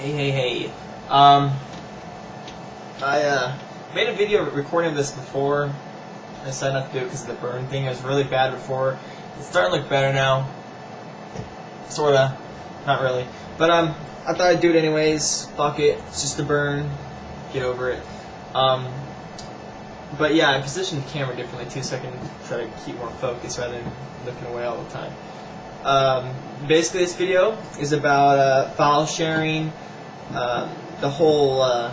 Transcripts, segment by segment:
Hey. I made a video recording this before. I decided not to do it because of the burn thing. It was really bad before. It's starting to look better now. Sorta. Not really. But I thought I'd do it anyways. Fuck it. It's just a burn. Get over it. But yeah, I positioned the camera differently too, so I can try to keep more focus rather than looking away all the time. Basically, this video is about file sharing, the whole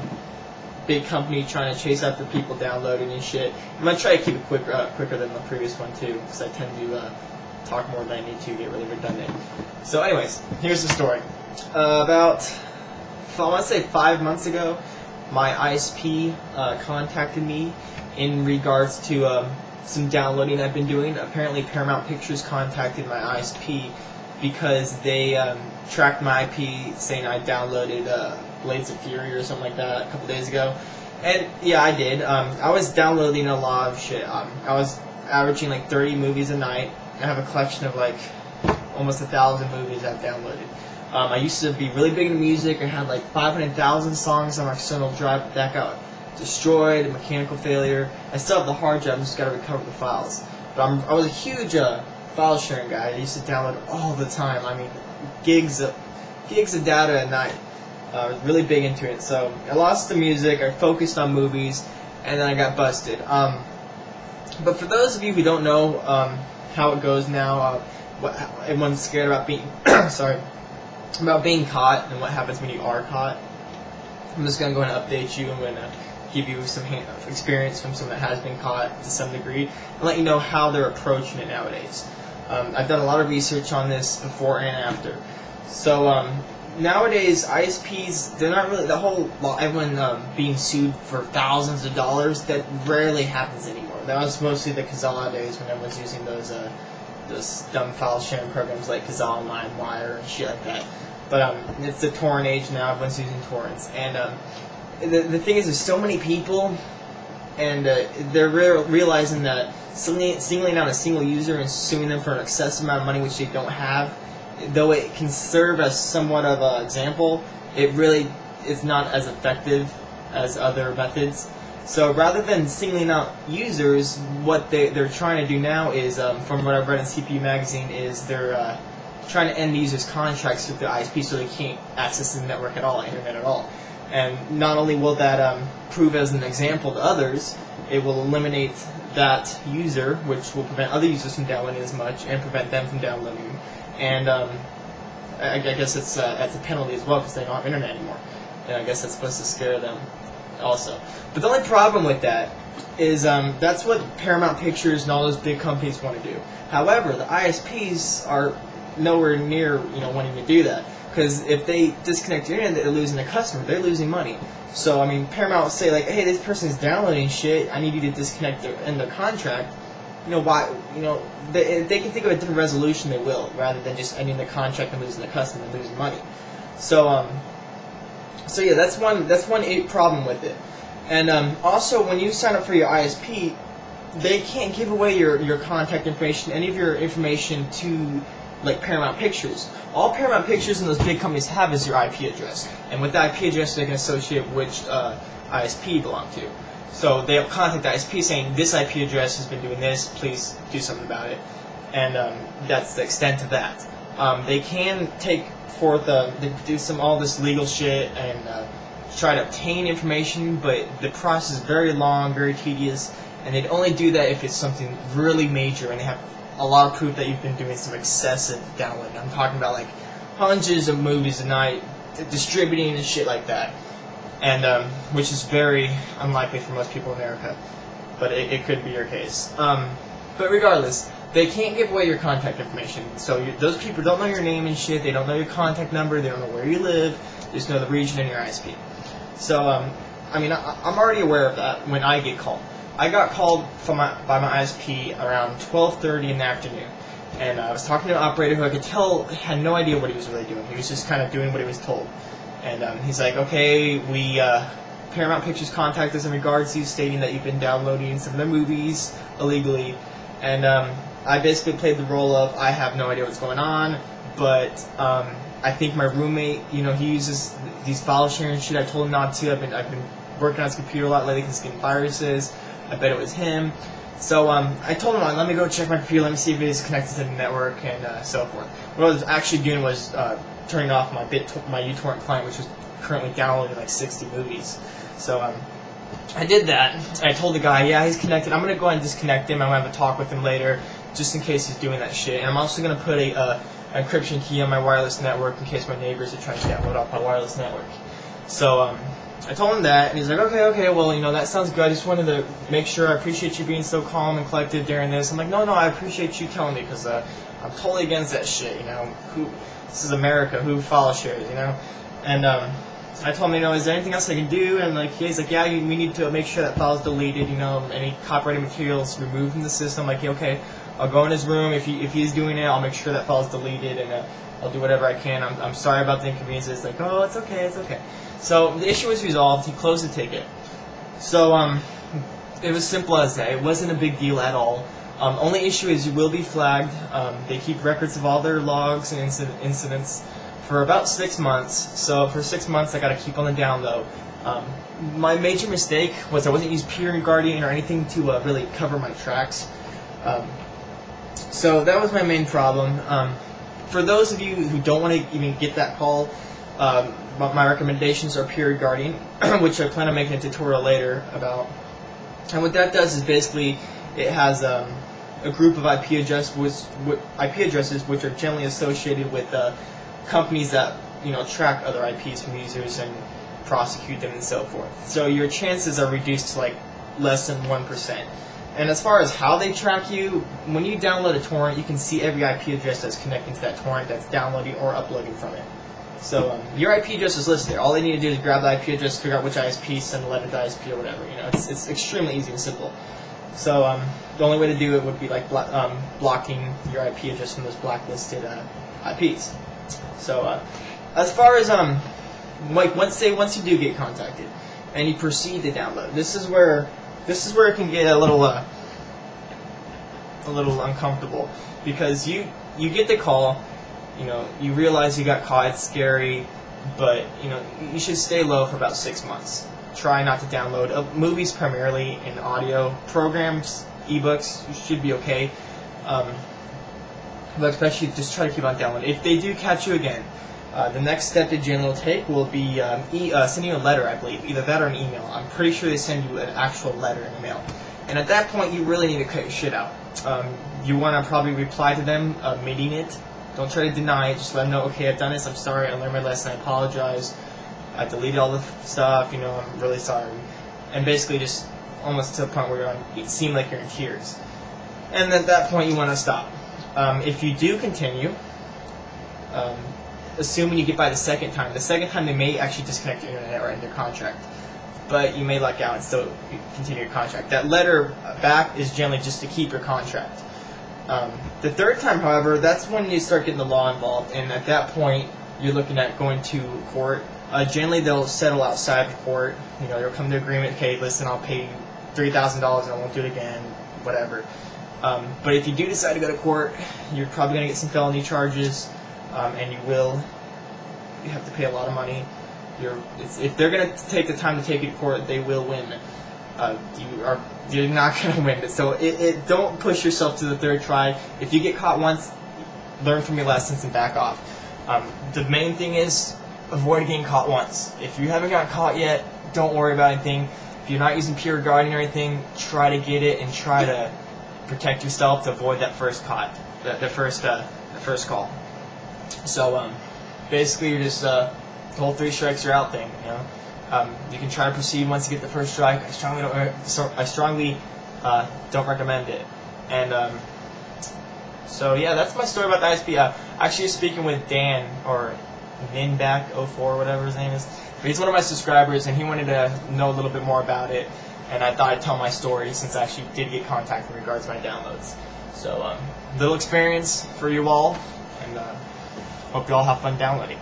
big company trying to chase after people downloading and shit. I'm gonna try to keep it quicker than the previous one too, because I tend to talk more than I need to, get really redundant. So, anyways, here's the story. About I want to say 5 months ago, my ISP contacted me in regards to some downloading I've been doing. Apparently, Paramount Pictures contacted my ISP because they tracked my IP, saying I downloaded Blades of Fury or something like that a couple days ago. And yeah, I did. I was downloading a lot of shit. I was averaging like 30 movies a night. I have a collection of like almost 1,000 movies I've downloaded. I used to be really big into music. I had like 500,000 songs on my external drive, but that got destroyed, a mechanical failure. I still have the hard drive, I just gotta recover the files. But I was a huge file sharing guy. I used to download all the time. I mean, gigs of data a night. I was really big into it. So I lost the music, I focused on movies, and then I got busted. But for those of you who don't know how it goes now, everyone's scared about being about being caught and what happens when you are caught. I'm just going to go and update you. I'm going to give you some experience from someone that has been caught to some degree and let you know how they're approaching it nowadays. I've done a lot of research on this before and after. So nowadays, ISPs, they're not really, everyone being sued for thousands of dollars, that rarely happens anymore. That was mostly the Kazaa days when everyone's using those dumb file sharing programs like Kazaa, LimeWire, and shit like that. But it's the torrent age now. Everyone's using torrents, and the thing is, there's so many people, and they're realizing that singling out a single user and suing them for an excessive amount of money which they don't have, though it can serve as somewhat of an example, it really is not as effective as other methods. So rather than singling out users, what they're trying to do now is, from what I've read in CPU Magazine, is they're trying to end the users' contracts with the ISP so they can't access the network at all, internet at all. And not only will that prove as an example to others, it will eliminate that user, which will prevent other users from downloading as much and prevent them from downloading. And I guess that's a penalty as well because they don't have internet anymore. And I guess that's supposed to scare them also. But the only problem with that is that's what Paramount Pictures and all those big companies want to do. However, the ISPs are nowhere near wanting to do that, because if they disconnect your internet, they're losing the customer. They're losing money. So I mean, Paramount will say like, "Hey, this person's downloading shit. I need you to disconnect in their contract." Why? If they can think of a different resolution, they will, rather than just ending the contract and losing the customer and losing money. So yeah, that's one problem with it. And also, when you sign up for your ISP, they can't give away your contact information, any of your information to like Paramount Pictures. All Paramount Pictures and those big companies have is your IP address, and with that IP address, they can associate which ISP you belong to. So they'll contact the ISP saying, "This IP address has been doing this. Please do something about it." And that's the extent of that. They can take forth, they do all this legal shit and try to obtain information, but the process is very long, very tedious, and they'd only do that if it's something really major and they have a lot of proof that you've been doing some excessive downloading. I'm talking about like hundreds of movies a night, distributing and shit like that, and which is very unlikely for most people in America, but it could be your case. But regardless, they can't give away your contact information. So those people don't know your name and shit. They don't know your contact number. They don't know where you live. They just know the region and your ISP. So I mean, I'm already aware of that when I get called. I got called by my ISP around 12:30 in the afternoon, and I was talking to an operator who I could tell had no idea what he was really doing. He was just kind of doing what he was told. And he's like, "Okay, Paramount Pictures contacted us in regards to you, stating that you've been downloading some of their movies illegally." And I basically played the role of, I have no idea what's going on, but I think my roommate, he uses these file sharing shit. I told him not to. I've been working on his computer a lot lately because he's getting viruses. I bet it was him. So I told him, let me go check my computer, let me see if it is connected to the network and so forth. What I was actually doing was turning off my uTorrent client, which was currently downloading like 60 movies. So I did that. I told the guy, yeah, he's connected. I'm going to go ahead and disconnect him. I'm going to have a talk with him later, just in case he's doing that shit. And I'm also going to put an encryption key on my wireless network in case my neighbors are trying to download off my wireless network. So I told him that, and he's like, okay, well, that sounds good. I just wanted to make sure. I appreciate you being so calm and collected during this. I'm like, no, I appreciate you telling me, because I'm totally against that shit, This is America. Who file shares, And I told him, is there anything else I can do? And he's like, yeah, we need to make sure that file is deleted, any copyrighted materials removed from the system. Like, okay, I'll go in his room. If he's doing it, I'll make sure that file is deleted, and I'll do whatever I can. I'm sorry about the inconvenience. It's like, oh, it's okay. So the issue was resolved. He closed the ticket. So it was simple as that. It wasn't a big deal at all. Only issue is you will be flagged. They keep records of all their logs and incidents for about 6 months. So for 6 months, I got to keep on the down low. My major mistake was I wasn't using Peer Guardian or anything to really cover my tracks. So that was my main problem. For those of you who don't want to even get that call, my recommendations are Peer Guardian, which I plan on making a tutorial later about. And what that does is basically it has a group of IP addresses which are generally associated with companies that track other IPs from users and prosecute them and so forth. So your chances are reduced to less than 1%. And as far as how they track you, when you download a torrent, you can see every IP address that's connecting to that torrent that's downloading or uploading from it. So your IP address is listed there. All they need to do is grab the IP address, figure out which ISP, send a letter to ISP or whatever. It's extremely easy and simple. So the only way to do it would be blocking your IP address from those blacklisted IPs. So as far as once you do get contacted and you proceed to download, this is where it can get a little uncomfortable, because you get the call, you realize you got caught, it's scary, but you should stay low for about 6 months. Try not to download movies primarily in audio programs, ebooks. You should be okay, but especially just try to keep on downloading. If they do catch you again, the next step that generally will take will be sending you a letter, I believe, either that or an email. I'm pretty sure they send you an actual letter in the mail. And at that point, you really need to cut your shit out. You want to probably reply to them, admitting it. Don't try to deny it. Just let them know, okay, I've done this, I'm sorry, I learned my lesson, I apologize. I deleted all the stuff, I'm really sorry. And basically just almost to the point where it seems like you're in tears. And at that point, you want to stop. If you do continue, assuming you get by the second time they may actually disconnect your internet or end their contract, but you may luck out and still continue your contract. That letter back is generally just to keep your contract. The third time, however, that's when you start getting the law involved, and at that point you're looking at going to court. Generally they'll settle outside of court. They'll come to agreement, okay, listen, I'll pay you $3,000 and I won't do it again, whatever. But if you do decide to go to court, you're probably going to get some felony charges, and you have to pay a lot of money. If they're going to take the time to take you to court, they will win. You're not going to win. So don't push yourself to the third try. If you get caught once, learn from your lessons and back off. The main thing is avoid getting caught once. If you haven't gotten caught yet, don't worry about anything. If you're not using Peer Guardian or anything, try to get it and try to protect yourself to avoid that first call. So basically, you're just the whole 3 strikes you're out thing. You can try to proceed once you get the first strike. I strongly don't recommend it. And so yeah, that's my story about the ISP. Actually, speaking with Dan, or Ninback04, whatever his name is. But he's one of my subscribers, and he wanted to know a little bit more about it. And I thought I'd tell my story since I actually did get contact in regards to my downloads. So little experience for you all, and hope you all have fun downloading.